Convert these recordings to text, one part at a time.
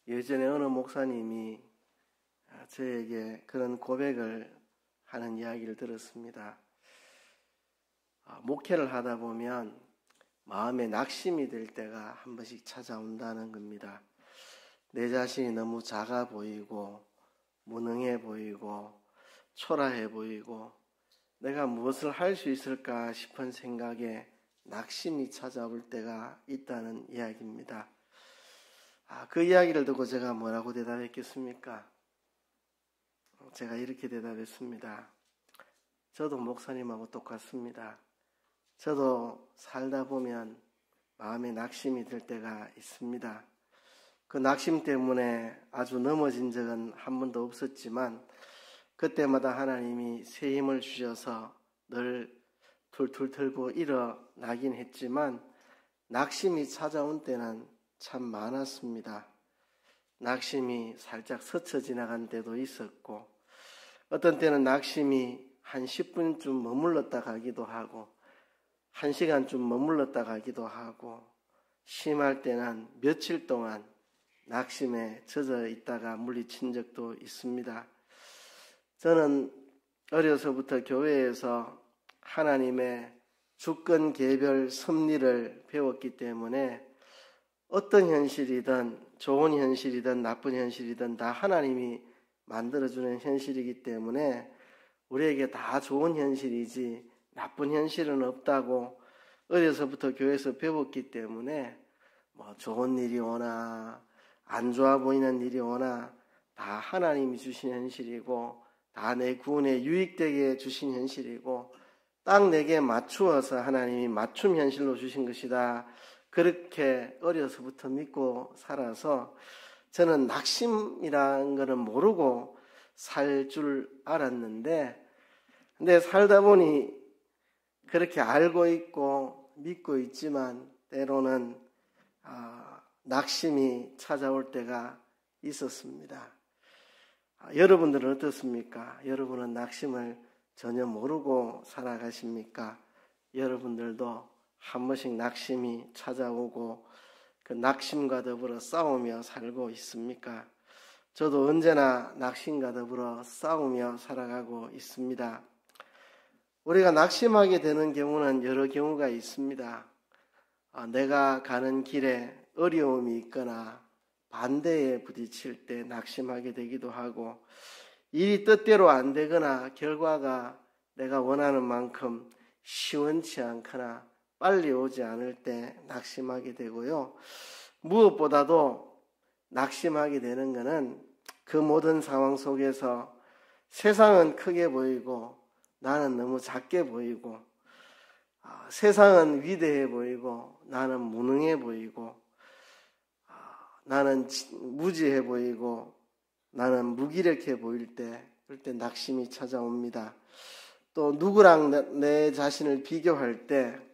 예전에 어느 목사님이 저에게 그런 고백을 하는 이야기를 들었습니다. 목회를 하다 보면 마음에 낙심이 될 때가 한 번씩 찾아온다는 겁니다. 내 자신이 너무 작아 보이고 무능해 보이고 초라해 보이고 내가 무엇을 할 수 있을까 싶은 생각에 낙심이 찾아올 때가 있다는 이야기입니다. 그 이야기를 듣고 제가 뭐라고 대답했겠습니까? 제가 이렇게 대답했습니다. 저도 목사님하고 똑같습니다. 저도 살다 보면 마음에 낙심이 들 때가 있습니다. 그 낙심 때문에 아주 넘어진 적은 한 번도 없었지만 그때마다 하나님이 새 힘을 주셔서 늘 툴툴 털고 일어나긴 했지만 낙심이 찾아온 때는 참 많았습니다. 낙심이 살짝 스쳐 지나간 때도 있었고 어떤 때는 낙심이 한 10분쯤 머물렀다 가기도 하고 1시간쯤 머물렀다 가기도 하고 심할 때는 며칠 동안 낙심에 젖어 있다가 물리친 적도 있습니다. 저는 어려서부터 교회에서 하나님의 주권 개별 섭리를 배웠기 때문에 어떤 현실이든 좋은 현실이든 나쁜 현실이든 다 하나님이 만들어주는 현실이기 때문에 우리에게 다 좋은 현실이지 나쁜 현실은 없다고 어려서부터 교회에서 배웠기 때문에 좋은 일이 오나 안 좋아 보이는 일이 오나 다 하나님이 주신 현실이고 다 내 구원에 유익되게 주신 현실이고 딱 내게 맞추어서 하나님이 맞춤 현실로 주신 것이다. 그렇게 어려서부터 믿고 살아서 저는 낙심이라는 것은 모르고 살 줄 알았는데 근데 살다 보니 그렇게 알고 있고 믿고 있지만 때로는 낙심이 찾아올 때가 있었습니다. 여러분들은 어떻습니까? 여러분은 낙심을 전혀 모르고 살아가십니까? 여러분들도 한 번씩 낙심이 찾아오고 그 낙심과 더불어 싸우며 살고 있습니까? 저도 언제나 낙심과 더불어 싸우며 살아가고 있습니다. 우리가 낙심하게 되는 경우는 여러 경우가 있습니다. 내가 가는 길에 어려움이 있거나 반대에 부딪힐 때 낙심하게 되기도 하고 일이 뜻대로 안 되거나 결과가 내가 원하는 만큼 시원치 않거나 빨리 오지 않을 때 낙심하게 되고요. 무엇보다도 낙심하게 되는 것은 그 모든 상황 속에서 세상은 크게 보이고 나는 너무 작게 보이고 세상은 위대해 보이고 나는 무능해 보이고 나는 무지해 보이고 나는 무기력해 보일 때 그럴 때 낙심이 찾아옵니다. 또 누구랑 내 자신을 비교할 때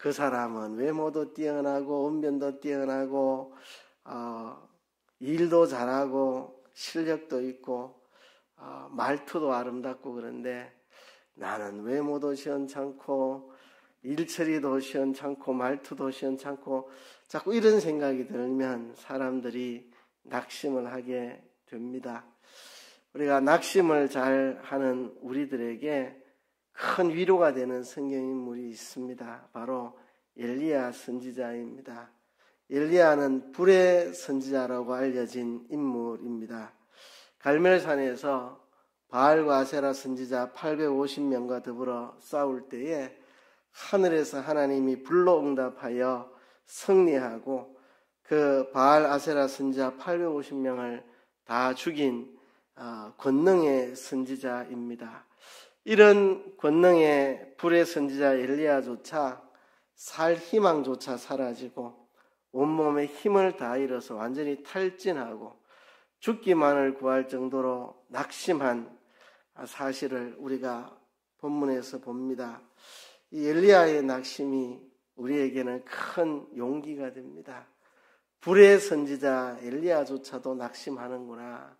그 사람은 외모도 뛰어나고 언변도 뛰어나고 일도 잘하고 실력도 있고 말투도 아름답고 그런데 나는 외모도 시원찮고 일처리도 시원찮고 말투도 시원찮고 자꾸 이런 생각이 들면 사람들이 낙심을 하게 됩니다. 우리가 낙심을 잘 하는 우리들에게 큰 위로가 되는 성경인물이 있습니다. 바로 엘리야 선지자입니다. 엘리야는 불의 선지자라고 알려진 인물입니다. 갈멜산에서 바알과 아세라 선지자 850명과 더불어 싸울 때에 하늘에서 하나님이 불로 응답하여 승리하고 그 바알 아세라 선지자 850명을 다 죽인 권능의 선지자입니다. 이런 권능의 불의 선지자 엘리야조차 살 희망조차 사라지고 온몸에 힘을 다 잃어서 완전히 탈진하고 죽기만을 구할 정도로 낙심한 사실을 우리가 본문에서 봅니다. 이 엘리야의 낙심이 우리에게는 큰 용기가 됩니다. 불의 선지자 엘리야조차도 낙심하는구나.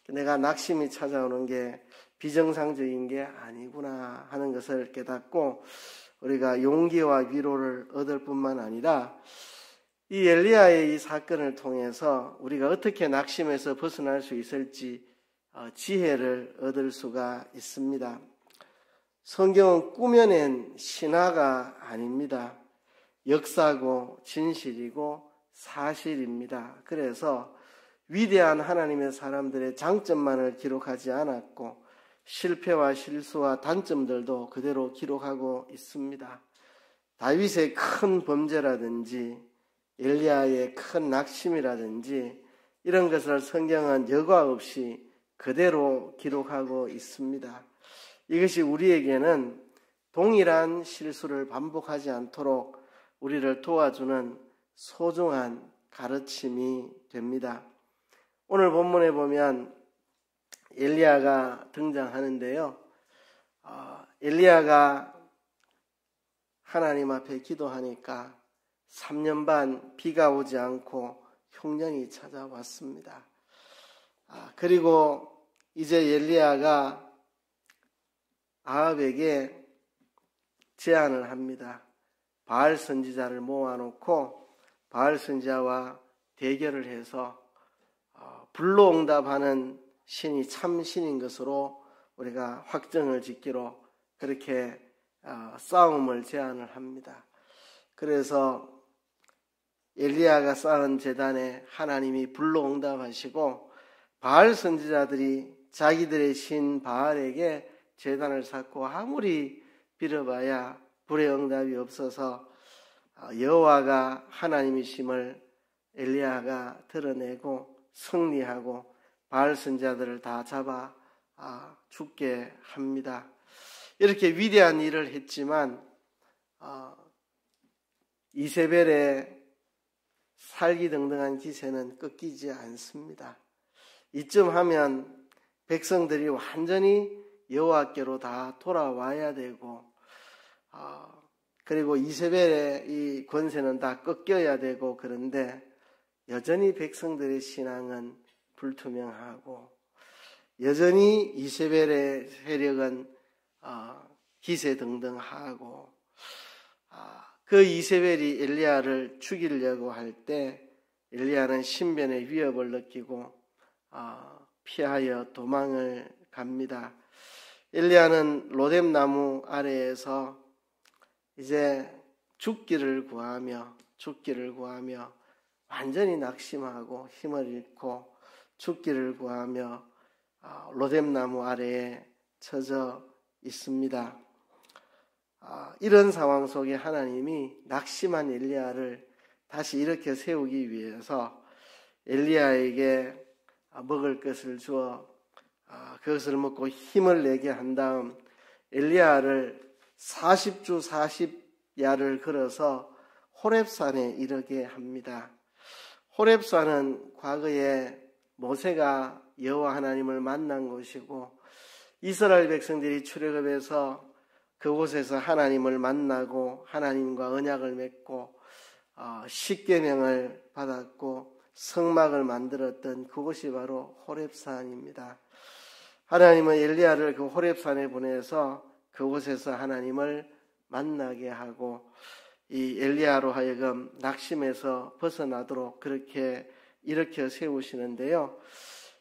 내가 낙심이 찾아오는 게 비정상적인 게 아니구나 하는 것을 깨닫고 우리가 용기와 위로를 얻을 뿐만 아니라 이 엘리야의 이 사건을 통해서 우리가 어떻게 낙심에서 벗어날 수 있을지 지혜를 얻을 수가 있습니다. 성경은 꾸며낸 신화가 아닙니다. 역사고 진실이고 사실입니다. 그래서 위대한 하나님의 사람들의 장점만을 기록하지 않았고 실패와 실수와 단점들도 그대로 기록하고 있습니다. 다윗의 큰 범죄라든지 엘리야의 큰 낙심이라든지 이런 것을 성경은 여과 없이 그대로 기록하고 있습니다. 이것이 우리에게는 동일한 실수를 반복하지 않도록 우리를 도와주는 소중한 가르침이 됩니다. 오늘 본문에 보면 엘리야가 등장하는데요. 엘리야가 하나님 앞에 기도하니까 3년 반 비가 오지 않고 흉년이 찾아왔습니다. 그리고 이제 엘리야가 아합에게 제안을 합니다. 바알 선지자를 모아놓고 바알 선지자와 대결을 해서 불로응답하는 신이 참 신인 것으로 우리가 확정을 짓기로 그렇게 싸움을 제안을 합니다. 그래서 엘리야가 쌓은 제단에 하나님이 불로응답하시고 바알 선지자들이 자기들의 신 바알에게 제단을 쌓고 아무리 빌어봐야 불의 응답이 없어서 여호와가 하나님이심을 엘리야가 드러내고 승리하고 바알 선지자들을 다 잡아 죽게 합니다. 이렇게 위대한 일을 했지만 이세벨의 살기등등한 기세는 꺾이지 않습니다. 이쯤 하면 백성들이 완전히 여호와께로 다 돌아와야 되고 그리고 이세벨의 이 권세는 다 꺾여야 되고 그런데 여전히 백성들의 신앙은 불투명하고 여전히 이세벨의 세력은 기세등등하고 그 이세벨이 엘리야를 죽이려고 할 때 엘리야는 신변의 위협을 느끼고 피하여 도망을 갑니다. 엘리야는 로뎀나무 아래에서 이제 죽기를 구하며 완전히 낙심하고 힘을 잃고 죽기를 구하며 로뎀나무 아래에 처져 있습니다. 이런 상황 속에 하나님이 낙심한 엘리야를 다시 일으켜 세우기 위해서 엘리야에게 먹을 것을 주어 그것을 먹고 힘을 내게 한 다음 엘리야를 40주 40야를 걸어서 호렙산에 이르게 합니다. 호렙산은 과거에 모세가 여호와 하나님을 만난 곳이고 이스라엘 백성들이 출애굽해서 그곳에서 하나님을 만나고 하나님과 언약을 맺고 십계명을 받았고 성막을 만들었던 그곳이 바로 호렙산입니다. 하나님은 엘리야를 그 호렙산에 보내서 그곳에서 하나님을 만나게 하고 이 엘리야로 하여금 낙심에서 벗어나도록 그렇게 일으켜 세우시는데요.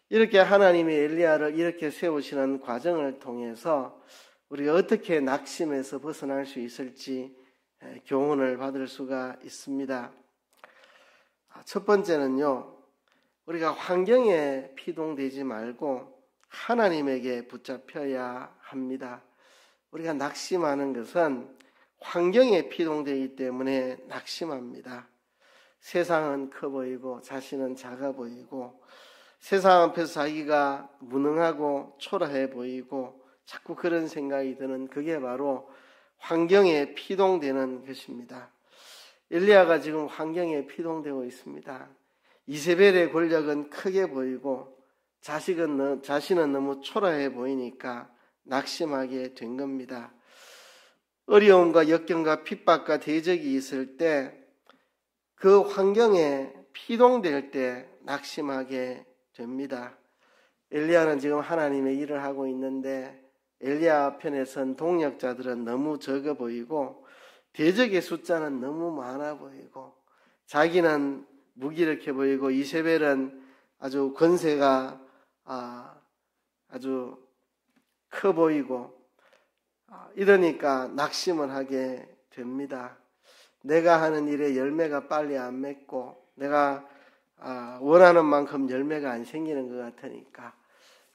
이렇게 하나님이 엘리야를 이렇게 세우시는 과정을 통해서 우리가 어떻게 낙심에서 벗어날 수 있을지 교훈을 받을 수가 있습니다. 첫 번째는요, 우리가 환경에 피동되지 말고 하나님에게 붙잡혀야 합니다. 우리가 낙심하는 것은 환경에 피동되기 때문에 낙심합니다. 세상은 커 보이고 자신은 작아 보이고 세상 앞에서 자기가 무능하고 초라해 보이고 자꾸 그런 생각이 드는 그게 바로 환경에 피동되는 것입니다. 엘리야가 지금 환경에 피동되고 있습니다. 이세벨의 권력은 크게 보이고 자신은 너무 초라해 보이니까 낙심하게 된 겁니다. 어려움과 역경과 핍박과 대적이 있을 때 그 환경에 피동될 때 낙심하게 됩니다. 엘리야는 지금 하나님의 일을 하고 있는데 엘리야 편에 선 동력자들은 너무 적어 보이고 대적의 숫자는 너무 많아 보이고 자기는 무기력해 보이고 이세벨은 아주 권세가 아주 커 보이고 이러니까 낙심을 하게 됩니다. 내가 하는 일에 열매가 빨리 안 맺고 내가 원하는 만큼 열매가 안 생기는 것 같으니까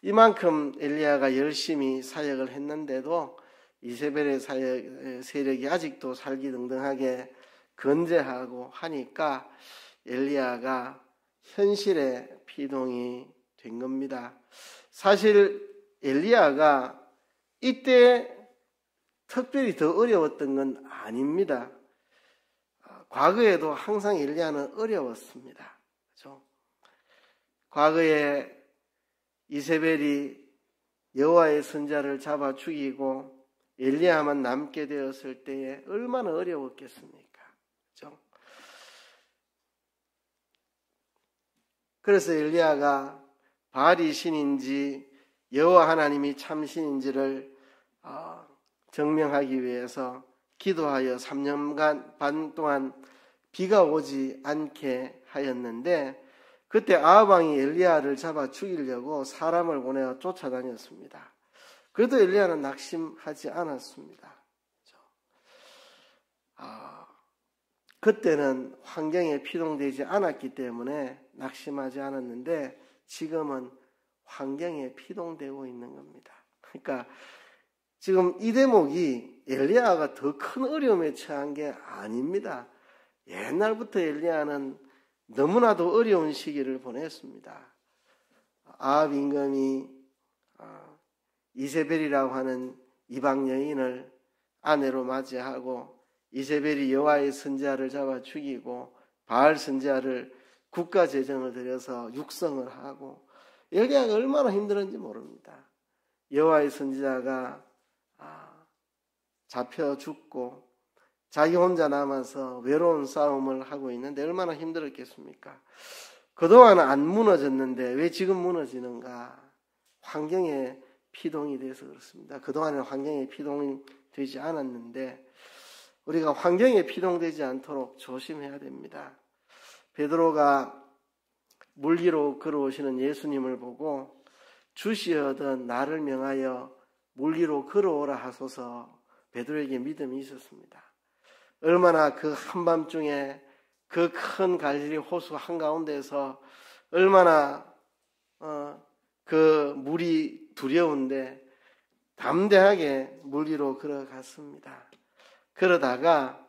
이만큼 엘리야가 열심히 사역을 했는데도 이세벨의 사역 세력이 아직도 살기등등하게 건재하고 하니까 엘리야가 현실에 피동이 된 겁니다. 사실 엘리야가 이때 특별히 더 어려웠던 건 아닙니다. 과거에도 항상 엘리야는 어려웠습니다. 그렇죠? 과거에 이세벨이 여호와의 선지자를 잡아 죽이고 엘리야만 남게 되었을 때에 얼마나 어려웠겠습니까? 그렇죠? 그래서 엘리야가 바알이 신인지 여호와 하나님이 참 신인지를 증명하기 위해서 기도하여 3년 반 동안 비가 오지 않게 하였는데 그때 아합 왕이 엘리야를 잡아 죽이려고 사람을 보내어 쫓아다녔습니다. 그래도 엘리야는 낙심하지 않았습니다. 그때는 환경에 피동되지 않았기 때문에 낙심하지 않았는데 지금은 환경에 피동되고 있는 겁니다. 그러니까 지금 이 대목이 엘리야가 더 큰 어려움에 처한 게 아닙니다. 옛날부터 엘리야는 너무나도 어려운 시기를 보냈습니다. 아합 임금이 이세벨이라고 하는 이방 여인을 아내로 맞이하고 이세벨이 여호와의 선지자를 잡아 죽이고 바알 선지자를 국가 재정을 들여서 육성을 하고 엘리야가 얼마나 힘들었는지 모릅니다. 여호와의 선지자가 잡혀 죽고 자기 혼자 남아서 외로운 싸움을 하고 있는데 얼마나 힘들었겠습니까? 그동안 안 무너졌는데 왜 지금 무너지는가? 환경에 피동이 돼서 그렇습니다. 그동안에는 환경에 피동이 되지 않았는데 우리가 환경에 피동되지 않도록 조심해야 됩니다. 베드로가 물 위로 걸어오시는 예수님을 보고 주시어든 나를 명하여 물 위로 걸어오라 하소서 베드로에게 믿음이 있었습니다. 얼마나 그 한밤중에 그 큰 갈릴리 호수 한가운데서 얼마나 그 물이 두려운데 담대하게 물 위로 걸어갔습니다. 그러다가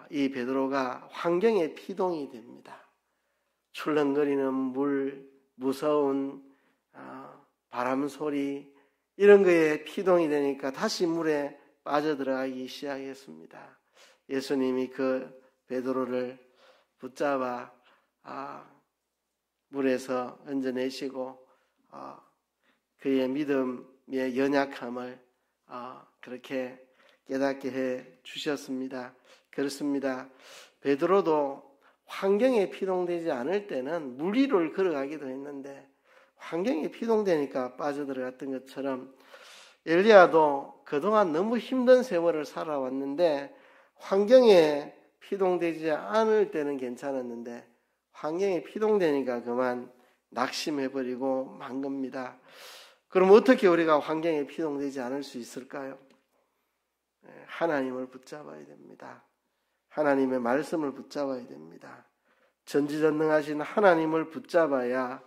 이 베드로가 환경에 피동이 됩니다. 출렁거리는 물, 무서운 바람 소리 이런 거에 피동이 되니까 다시 물에 빠져들어가기 시작했습니다. 예수님이 그 베드로를 붙잡아 물에서 얹어내시고 그의 믿음의 연약함을 그렇게 깨닫게 해 주셨습니다. 그렇습니다. 베드로도 환경에 피동되지 않을 때는 물 위를 걸어가기도 했는데 환경에 피동되니까 빠져들어갔던 것처럼 엘리야도 그동안 너무 힘든 세월을 살아왔는데 환경에 피동되지 않을 때는 괜찮았는데 환경에 피동되니까 그만 낙심해버리고 만 겁니다. 그럼 어떻게 우리가 환경에 피동되지 않을 수 있을까요? 하나님을 붙잡아야 됩니다. 하나님의 말씀을 붙잡아야 됩니다. 전지전능하신 하나님을 붙잡아야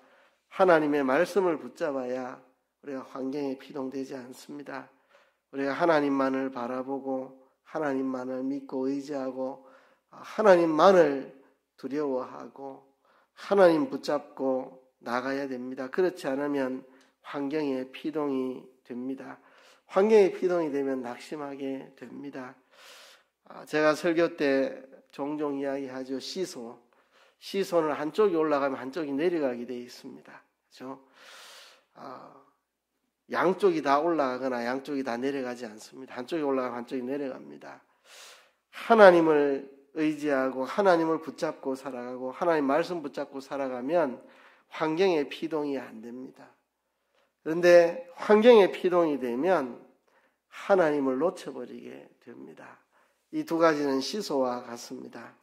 하나님의 말씀을 붙잡아야 우리가 환경에 피동되지 않습니다. 우리가 하나님만을 바라보고 하나님만을 믿고 의지하고 하나님만을 두려워하고 하나님 붙잡고 나가야 됩니다. 그렇지 않으면 환경에 피동이 됩니다. 환경에 피동이 되면 낙심하게 됩니다. 제가 설교 때 종종 이야기하죠. 시소는 한쪽이 올라가면 한쪽이 내려가게 되어 있습니다. 그렇죠? 양쪽이 다 올라가거나 양쪽이 다 내려가지 않습니다. 한쪽이 올라가면 한쪽이 내려갑니다. 하나님을 의지하고 하나님을 붙잡고 살아가고 하나님 말씀 붙잡고 살아가면 환경에 피동이 안 됩니다. 그런데 환경에 피동이 되면 하나님을 놓쳐버리게 됩니다. 이 두 가지는 시소와 같습니다.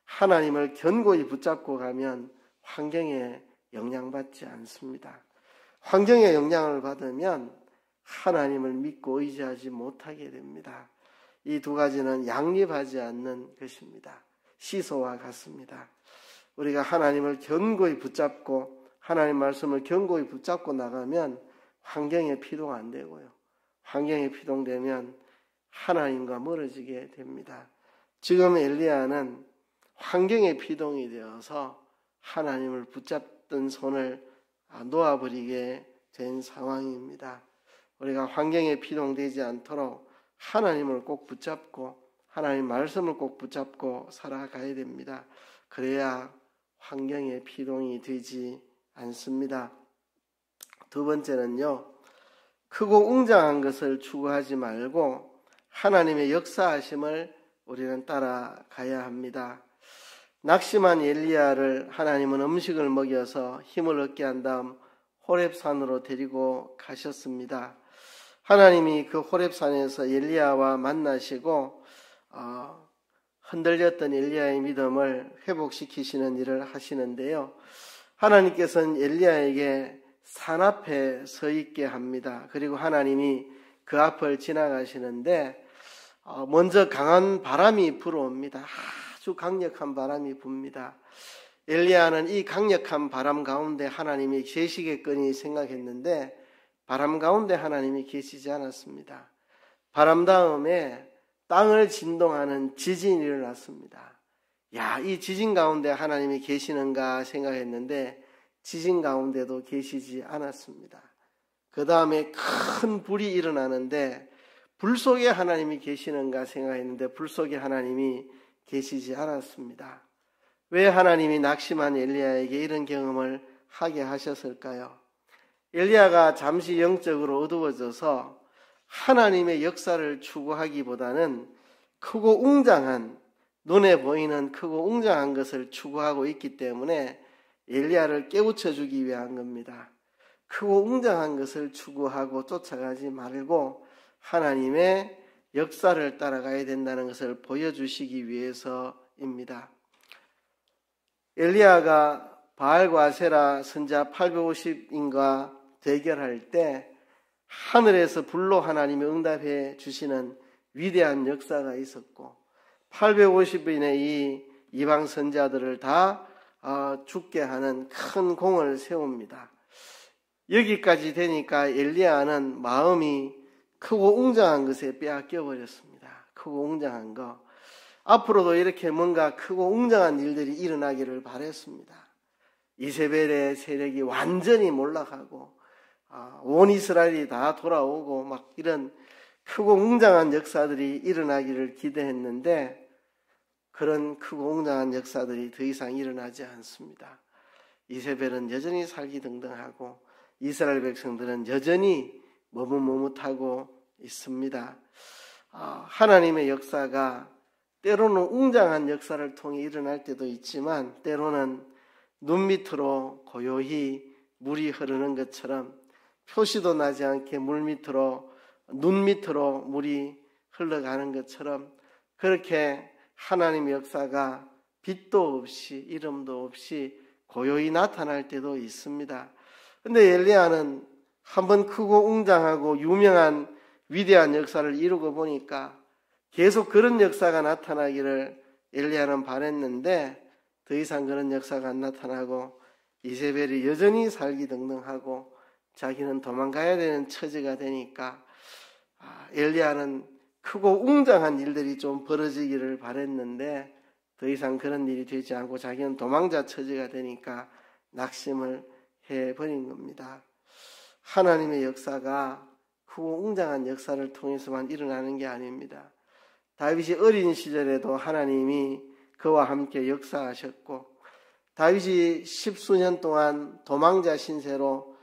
하나님을 견고히 붙잡고 가면 환경에 영향받지 않습니다. 환경에 영향을 받으면 하나님을 믿고 의지하지 못하게 됩니다. 이 두 가지는 양립하지 않는 것입니다. 시소와 같습니다. 우리가 하나님을 견고히 붙잡고 하나님 말씀을 견고히 붙잡고 나가면 환경에 피동 안 되고요. 환경에 피동되면 하나님과 멀어지게 됩니다. 지금 엘리야는 환경에 피동이 되어서 하나님을 붙잡던 손을 놓아버리게 된 상황입니다. 우리가 환경에 피동되지 않도록 하나님을 꼭 붙잡고 하나님 말씀을 꼭 붙잡고 살아가야 됩니다. 그래야 환경에 피동이 되지 않습니다. 두 번째는요, 크고 웅장한 것을 추구하지 말고 하나님의 역사하심을 우리는 따라가야 합니다. 낙심한 엘리야를 하나님은 음식을 먹여서 힘을 얻게 한 다음 호렙산으로 데리고 가셨습니다. 하나님이 그 호렙산에서 엘리야와 만나시고 흔들렸던 엘리야의 믿음을 회복시키시는 일을 하시는데요. 하나님께서는 엘리야에게 산 앞에 서 있게 합니다. 그리고 하나님이 그 앞을 지나가시는데 먼저 강한 바람이 불어옵니다. 아주 강력한 바람이 붑니다. 엘리야는 이 강력한 바람 가운데 하나님이 계시겠거니 생각했는데 바람 가운데 하나님이 계시지 않았습니다. 바람 다음에 땅을 진동하는 지진이 일어났습니다. 이 지진 가운데 하나님이 계시는가 생각했는데 지진 가운데도 계시지 않았습니다. 그 다음에 큰 불이 일어나는데 불 속에 하나님이 계시는가 생각했는데 불 속에 하나님이 계시지 않았습니다. 왜 하나님이 낙심한 엘리야에게 이런 경험을 하게 하셨을까요? 엘리야가 잠시 영적으로 어두워져서 하나님의 역사를 추구하기보다는 크고 웅장한, 눈에 보이는 크고 웅장한 것을 추구하고 있기 때문에 엘리야를 깨우쳐 주기 위한 겁니다. 크고 웅장한 것을 추구하고 쫓아가지 말고 하나님의 역사를 따라가야 된다는 것을 보여주시기 위해서입니다. 엘리야가 바알과 아세라 선자 850인과 대결할 때 하늘에서 불로 하나님이 응답해 주시는 위대한 역사가 있었고 850인의 이 이방 선자들을 다 죽게 하는 큰 공을 세웁니다. 여기까지 되니까 엘리야는 마음이 크고 웅장한 것에 빼앗겨 버렸습니다. 크고 웅장한 거. 앞으로도 이렇게 뭔가 크고 웅장한 일들이 일어나기를 바랬습니다. 이세벨의 세력이 완전히 몰락하고 온 이스라엘이 다 돌아오고 막 이런 크고 웅장한 역사들이 일어나기를 기대했는데 그런 크고 웅장한 역사들이 더 이상 일어나지 않습니다. 이세벨은 여전히 살기등등하고 이스라엘 백성들은 여전히 머뭇머뭇하고 있습니다. 하나님의 역사가 때로는 웅장한 역사를 통해 일어날 때도 있지만 때로는 눈 밑으로 고요히 물이 흐르는 것처럼 표시도 나지 않게 눈 밑으로 물이 흘러가는 것처럼 그렇게 하나님의 역사가 빛도 없이 이름도 없이 고요히 나타날 때도 있습니다. 그런데 엘리야는 한번 크고 웅장하고 유명한 위대한 역사를 이루고 보니까 계속 그런 역사가 나타나기를 엘리야는 바랬는데 더 이상 그런 역사가 안 나타나고 이세벨이 여전히 살기등등하고 자기는 도망가야 되는 처지가 되니까 엘리야는 크고 웅장한 일들이 좀 벌어지기를 바랬는데 더 이상 그런 일이 되지 않고 자기는 도망자 처지가 되니까 낙심을 해버린 겁니다. 하나님의 역사가 크고 웅장한 역사를 통해서만 일어나는 게 아닙니다. 다윗이 어린 시절에도 하나님이 그와 함께 역사하셨고 다윗이 10수년 동안 도망자 신세로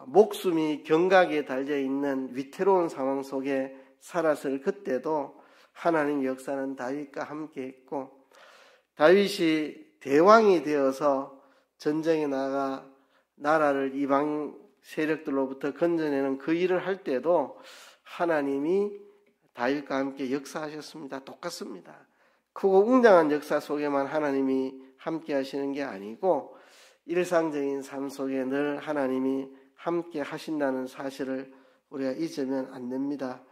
목숨이 경각에 달려있는 위태로운 상황 속에 살았을 그때도 하나님의 역사는 다윗과 함께 했고 다윗이 대왕이 되어서 전쟁에 나가 나라를 이방 세력들로부터 건져내는 그 일을 할 때도 하나님이 다윗과 함께 역사하셨습니다. 똑같습니다. 크고 웅장한 역사 속에만 하나님이 함께 하시는 게 아니고 일상적인 삶 속에 늘 하나님이 함께 하신다는 사실을 우리가 잊으면 안 됩니다.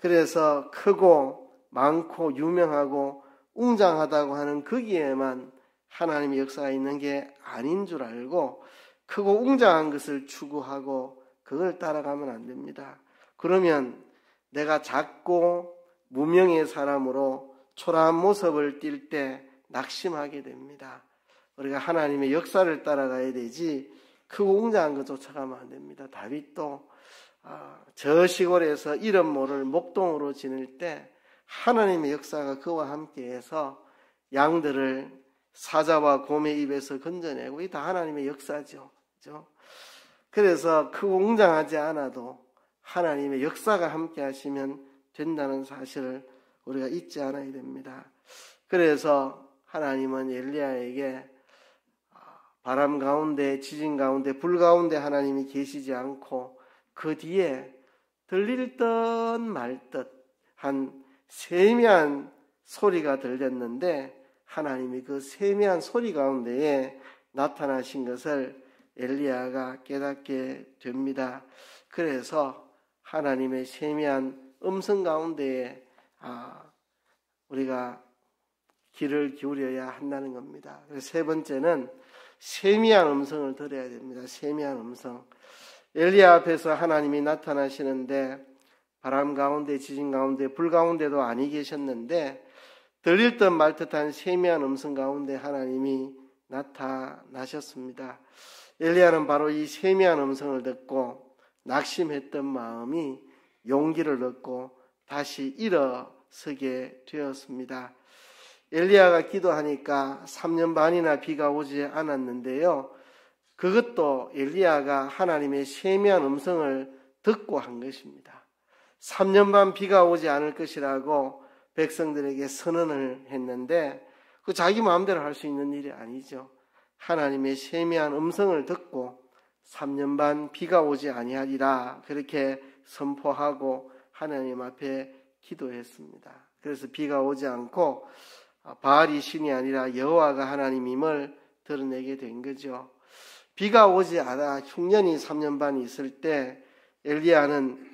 그래서 크고 많고 유명하고 웅장하다고 하는 거기에만 하나님의 역사가 있는 게 아닌 줄 알고 크고 웅장한 것을 추구하고 그걸 따라가면 안 됩니다. 그러면 내가 작고 무명의 사람으로 초라한 모습을 띌 때 낙심하게 됩니다. 우리가 하나님의 역사를 따라가야 되지 크고 웅장한 것 쫓아가면 안 됩니다. 다윗도 저 시골에서 이름 모를 목동으로 지낼 때 하나님의 역사가 그와 함께해서 양들을 사자와 곰의 입에서 건져내고 이 다 하나님의 역사죠. 그렇죠? 그래서 크고 웅장하지 않아도 하나님의 역사가 함께 하시면 된다는 사실을 우리가 잊지 않아야 됩니다. 그래서 하나님은 엘리야에게 바람 가운데, 지진 가운데, 불 가운데 하나님이 계시지 않고 그 뒤에 들릴 듯 말 듯 한 세미한 소리가 들렸는데 하나님이 그 세미한 소리 가운데에 나타나신 것을 엘리야가 깨닫게 됩니다. 그래서 하나님의 세미한 음성 가운데에 우리가 귀를 기울여야 한다는 겁니다. 그래서 세 번째는 세미한 음성을 들어야 됩니다. 세미한 음성. 엘리야 앞에서 하나님이 나타나시는데 바람 가운데, 지진 가운데, 불 가운데도 아니 계셨는데 들릴 듯 말 듯한 세미한 음성 가운데 하나님이 나타나셨습니다. 엘리야는 바로 이 세미한 음성을 듣고 낙심했던 마음이 용기를 얻고 다시 일어서게 되었습니다. 엘리야가 기도하니까 3년 반이나 비가 오지 않았는데요. 그것도 엘리야가 하나님의 세미한 음성을 듣고 한 것입니다. 3년 반 비가 오지 않을 것이라고 백성들에게 선언을 했는데 그 자기 마음대로 할 수 있는 일이 아니죠. 하나님의 세미한 음성을 듣고 3년 반 비가 오지 아니하리라 그렇게 선포하고 하나님 앞에 기도했습니다. 그래서 비가 오지 않고 바알이 신이 아니라 여호와가 하나님임을 드러내게 된 거죠. 비가 오지 않아 흉년이 3년 반 있을 때 엘리야는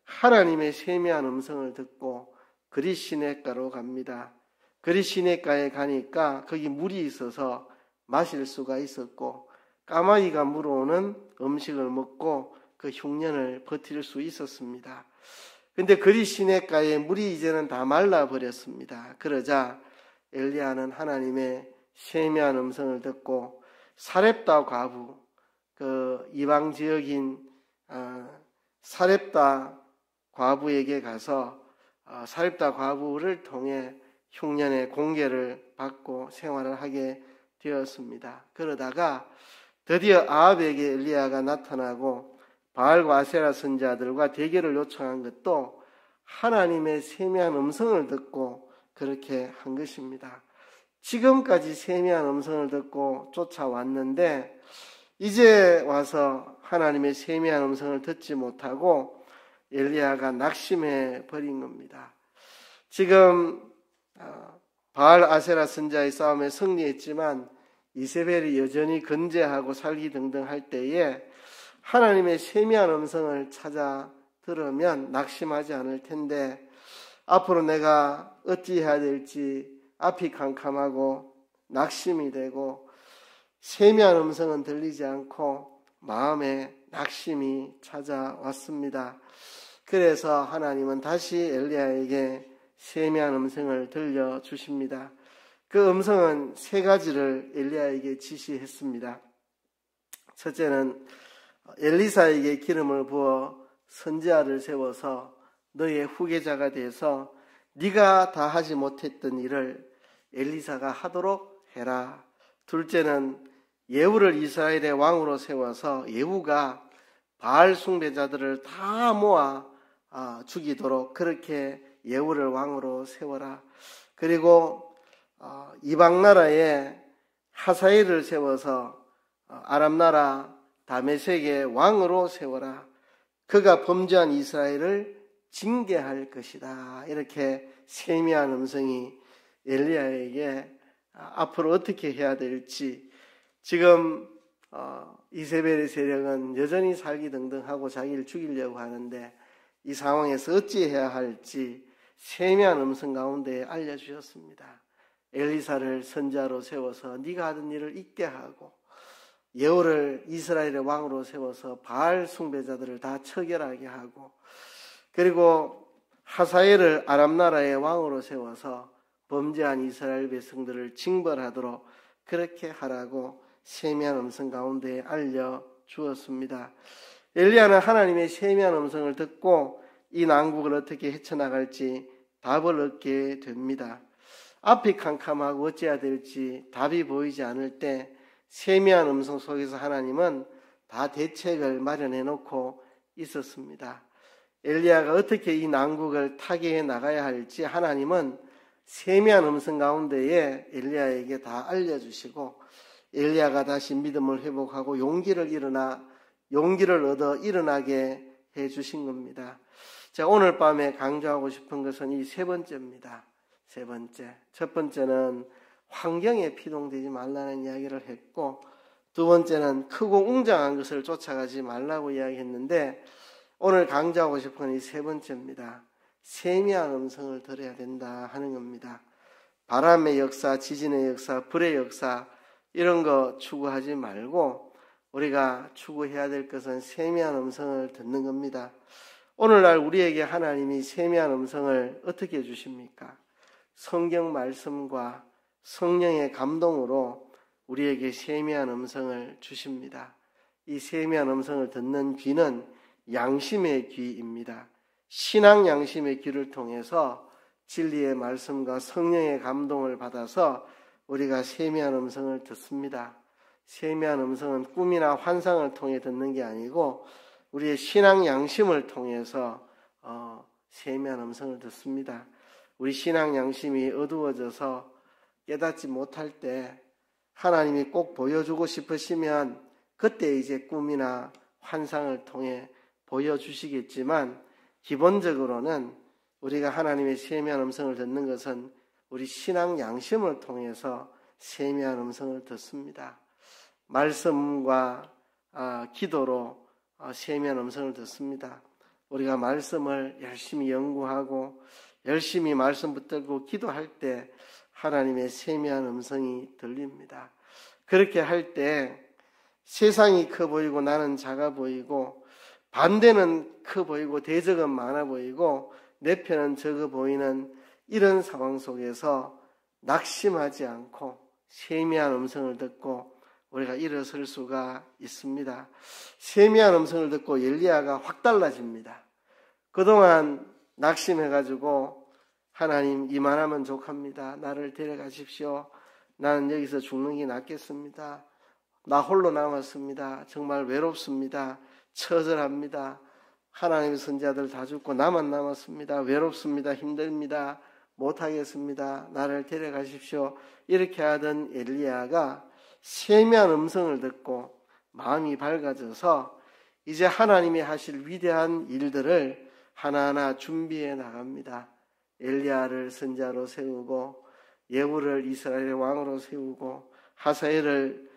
하나님의 세미한 음성을 듣고 그릿시냇가로 갑니다. 그릿시냇가에 가니까 거기 물이 있어서 마실 수가 있었고 까마귀가 물어오는 음식을 먹고 그 흉년을 버틸 수 있었습니다. 근데 그릿시냇가에 물이 이제는 다 말라버렸습니다. 그러자 엘리야는 하나님의 세미한 음성을 듣고 사렙다 과부, 그 이방 지역인 사렙다 과부에게 가서 사렙다 과부를 통해 흉년의 공개를 받고 생활을 하게 되었습니다. 그러다가 드디어 아합에게 엘리야가 나타나고 바알과 아세라 선지자들과 대결을 요청한 것도 하나님의 세미한 음성을 듣고 그렇게 한 것입니다. 지금까지 세미한 음성을 듣고 쫓아왔는데 이제 와서 하나님의 세미한 음성을 듣지 못하고 엘리야가 낙심해 버린 겁니다. 지금 바알 아세라 선지자의 싸움에 승리했지만 이세벨이 여전히 건재하고 살기등등 할 때에 하나님의 세미한 음성을 찾아 들으면 낙심하지 않을 텐데 앞으로 내가 어찌해야 될지 앞이 캄캄하고 낙심이 되고 세미한 음성은 들리지 않고 마음에 낙심이 찾아왔습니다. 그래서 하나님은 다시 엘리야에게 세미한 음성을 들려주십니다. 그 음성은 세 가지를 엘리야에게 지시했습니다. 첫째는 엘리사에게 기름을 부어 선지자를 세워서 너의 후계자가 돼서 네가 다 하지 못했던 일을 엘리사가 하도록 해라. 둘째는 예후를 이스라엘의 왕으로 세워서 예후가 바알 숭배자들을 다 모아 죽이도록 그렇게 예후를 왕으로 세워라. 그리고 이방 나라에 하사엘을 세워서 아람 나라 다메섹의 왕으로 세워라. 그가 범죄한 이스라엘을 징계할 것이다. 이렇게 세미한 음성이 엘리야에게 앞으로 어떻게 해야 될지, 지금 이세벨의 세력은 여전히 살기등등하고 자기를 죽이려고 하는데 이 상황에서 어찌해야 할지 세미한 음성 가운데 알려주셨습니다. 엘리사를 선지자로 세워서 네가 하던 일을 잊게 하고 예후를 이스라엘의 왕으로 세워서 바알 숭배자들을 다 처결하게 하고, 그리고 하사엘을 아람 나라의 왕으로 세워서 범죄한 이스라엘 백성들을 징벌하도록 그렇게 하라고 세미한 음성 가운데 알려주었습니다. 엘리야는 하나님의 세미한 음성을 듣고 이 난국을 어떻게 헤쳐나갈지 답을 얻게 됩니다. 앞이 캄캄하고 어찌해야 될지 답이 보이지 않을 때 세미한 음성 속에서 하나님은 다 대책을 마련해 놓고 있었습니다. 엘리야가 어떻게 이 난국을 타개해 나가야 할지 하나님은 세미한 음성 가운데에 엘리야에게 다 알려주시고, 엘리야가 다시 믿음을 회복하고 용기를 얻어 일어나게 해주신 겁니다. 자, 오늘 밤에 강조하고 싶은 것은 이 세 번째입니다. 세 번째. 첫 번째는 환경에 피동되지 말라는 이야기를 했고, 두 번째는 크고 웅장한 것을 쫓아가지 말라고 이야기했는데, 오늘 강조하고 싶은 건 이 세 번째입니다. 세미한 음성을 들어야 된다 하는 겁니다. 바람의 역사, 지진의 역사, 불의 역사 이런 거 추구하지 말고 우리가 추구해야 될 것은 세미한 음성을 듣는 겁니다. 오늘날 우리에게 하나님이 세미한 음성을 어떻게 주십니까? 성경 말씀과 성령의 감동으로 우리에게 세미한 음성을 주십니다. 이 세미한 음성을 듣는 귀는 양심의 귀입니다. 신앙 양심의 귀를 통해서 진리의 말씀과 성령의 감동을 받아서 우리가 세미한 음성을 듣습니다. 세미한 음성은 꿈이나 환상을 통해 듣는 게 아니고 우리의 신앙 양심을 통해서 세미한 음성을 듣습니다. 우리 신앙 양심이 어두워져서 깨닫지 못할 때 하나님이 꼭 보여주고 싶으시면 그때 이제 꿈이나 환상을 통해 보여주시겠지만, 기본적으로는 우리가 하나님의 세미한 음성을 듣는 것은 우리 신앙 양심을 통해서 세미한 음성을 듣습니다. 말씀과 기도로 세미한 음성을 듣습니다. 우리가 말씀을 열심히 연구하고 열심히 말씀 붙들고 기도할 때 하나님의 세미한 음성이 들립니다. 그렇게 할 때 세상이 커 보이고 나는 작아 보이고, 반대는 커 보이고 대적은 많아 보이고 내 편은 적어 보이는 이런 상황 속에서 낙심하지 않고 세미한 음성을 듣고 우리가 일어설 수가 있습니다. 세미한 음성을 듣고 엘리야가 확 달라집니다. 그동안 낙심해가지고 하나님 이만하면 족합니다. 나를 데려가십시오. 나는 여기서 죽는 게 낫겠습니다. 나 홀로 남았습니다. 정말 외롭습니다. 처절합니다. 하나님의 선지자들 다 죽고 나만 남았습니다. 외롭습니다. 힘듭니다. 못하겠습니다. 나를 데려가십시오. 이렇게 하던 엘리야가 세미한 음성을 듣고 마음이 밝아져서 이제 하나님이 하실 위대한 일들을 하나하나 준비해 나갑니다. 엘리야를 선지자로 세우고 예후를 이스라엘의 왕으로 세우고 하사엘을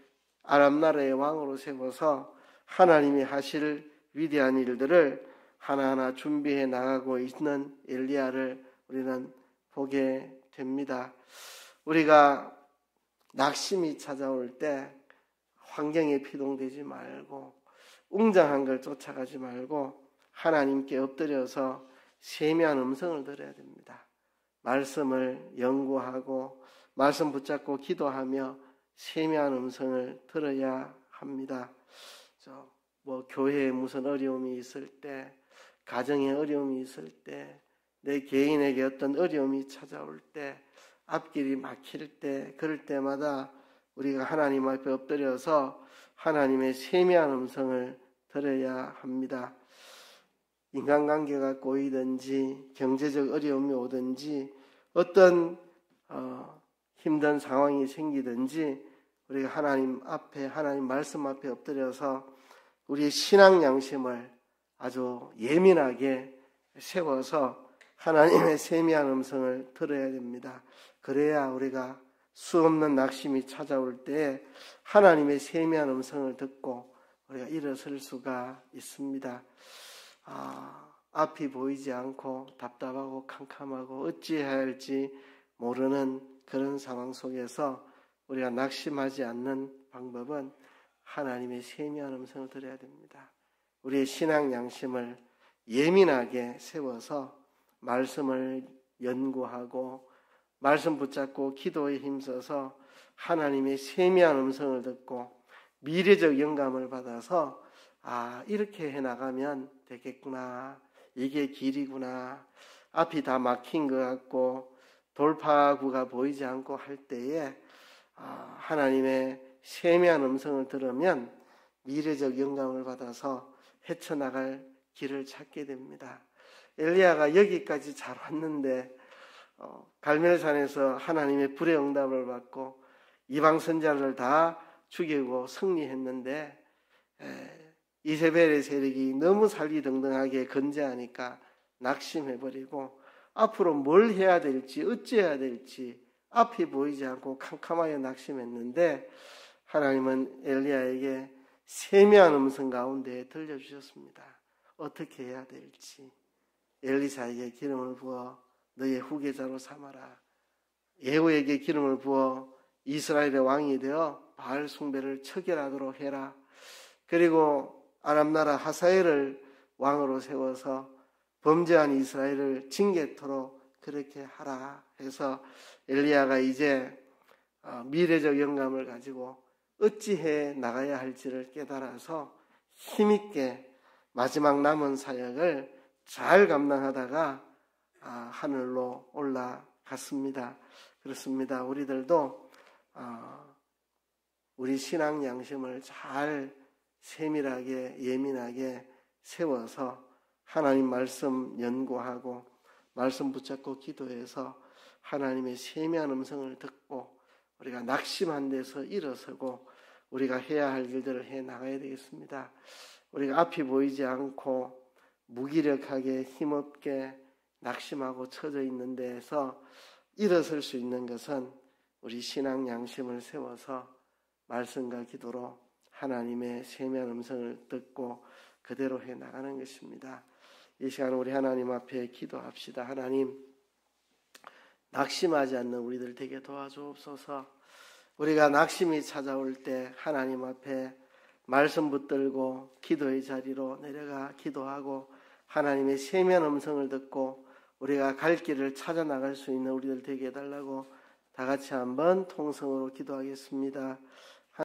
아람 나라의 왕으로 세워서 하나님이 하실 위대한 일들을 하나하나 준비해 나가고 있는 엘리야를 우리는 보게 됩니다. 우리가 낙심이 찾아올 때 환경에 피동되지 말고 웅장한 걸 쫓아가지 말고 하나님께 엎드려서 세미한 음성을 들어야 됩니다. 말씀을 연구하고 말씀 붙잡고 기도하며 세미한 음성을 들어야 합니다. 교회에 무슨 어려움이 있을 때, 가정에 어려움이 있을 때, 내 개인에게 어떤 어려움이 찾아올 때, 앞길이 막힐 때, 그럴 때마다 우리가 하나님 앞에 엎드려서 하나님의 세미한 음성을 들어야 합니다. 인간관계가 꼬이든지 경제적 어려움이 오든지 어떤 힘든 상황이 생기든지 우리가 하나님 앞에, 하나님 말씀 앞에 엎드려서 우리의 신앙 양심을 아주 예민하게 세워서 하나님의 세미한 음성을 들어야 됩니다. 그래야 우리가 수없는 낙심이 찾아올 때 하나님의 세미한 음성을 듣고 우리가 일어설 수가 있습니다. 앞이 보이지 않고 답답하고 캄캄하고 어찌해야 할지 모르는 그런 상황 속에서 우리가 낙심하지 않는 방법은 하나님의 세미한 음성을 들어야 됩니다. 우리의 신앙 양심을 예민하게 세워서 말씀을 연구하고 말씀 붙잡고 기도에 힘써서 하나님의 세미한 음성을 듣고 미래적 영감을 받아서 이렇게 해나가면 되겠구나, 이게 길이구나, 앞이 다 막힌 것 같고 돌파구가 보이지 않고 할 때에 하나님의 세미한 음성을 들으면 미래적 영감을 받아서 헤쳐나갈 길을 찾게 됩니다. 엘리야가 여기까지 잘 왔는데 갈멜산에서 하나님의 불의 응답을 받고 이방 선자를 다 죽이고 승리했는데 이세벨의 세력이 너무 살기등등하게 건재하니까 낙심해버리고 앞으로 뭘 해야 될지 어찌해야 될지 앞이 보이지 않고 캄캄하게 낙심했는데 하나님은 엘리야에게 세미한 음성 가운데 들려주셨습니다. 어떻게 해야 될지. 엘리사에게 기름을 부어 너의 후계자로 삼아라. 예후에게 기름을 부어 이스라엘의 왕이 되어 바알 숭배를 처결하도록 해라. 그리고 아람나라 하사엘을 왕으로 세워서 범죄한 이스라엘을 징계토록 그렇게 하라 해서 엘리야가 이제 미래적 영감을 가지고 어찌해 나가야 할지를 깨달아서 힘있게 마지막 남은 사역을 잘 감당하다가 하늘로 올라갔습니다. 그렇습니다. 우리들도 우리 신앙 양심을 잘 세밀하게 예민하게 세워서 하나님 말씀 연구하고 말씀 붙잡고 기도해서 하나님의 세미한 음성을 듣고 우리가 낙심한 데서 일어서고 우리가 해야 할 일들을 해 나가야 되겠습니다. 우리가 앞이 보이지 않고 무기력하게 힘없게 낙심하고 처져 있는 데에서 일어설 수 있는 것은 우리 신앙 양심을 세워서 말씀과 기도로 하나님의 세미한 음성을 듣고 그대로 해 나가는 것입니다. 이 시간 우리 하나님 앞에 기도합시다. 하나님, 낙심하지 않는 우리들 되게 도와주옵소서. 우리가 낙심이 찾아올 때 하나님 앞에 말씀 붙들고 기도의 자리로 내려가 기도하고 하나님의 세미한 음성을 듣고 우리가 갈 길을 찾아 나갈 수 있는 우리들 되게 해달라고 다 같이 한번 통성으로 기도하겠습니다.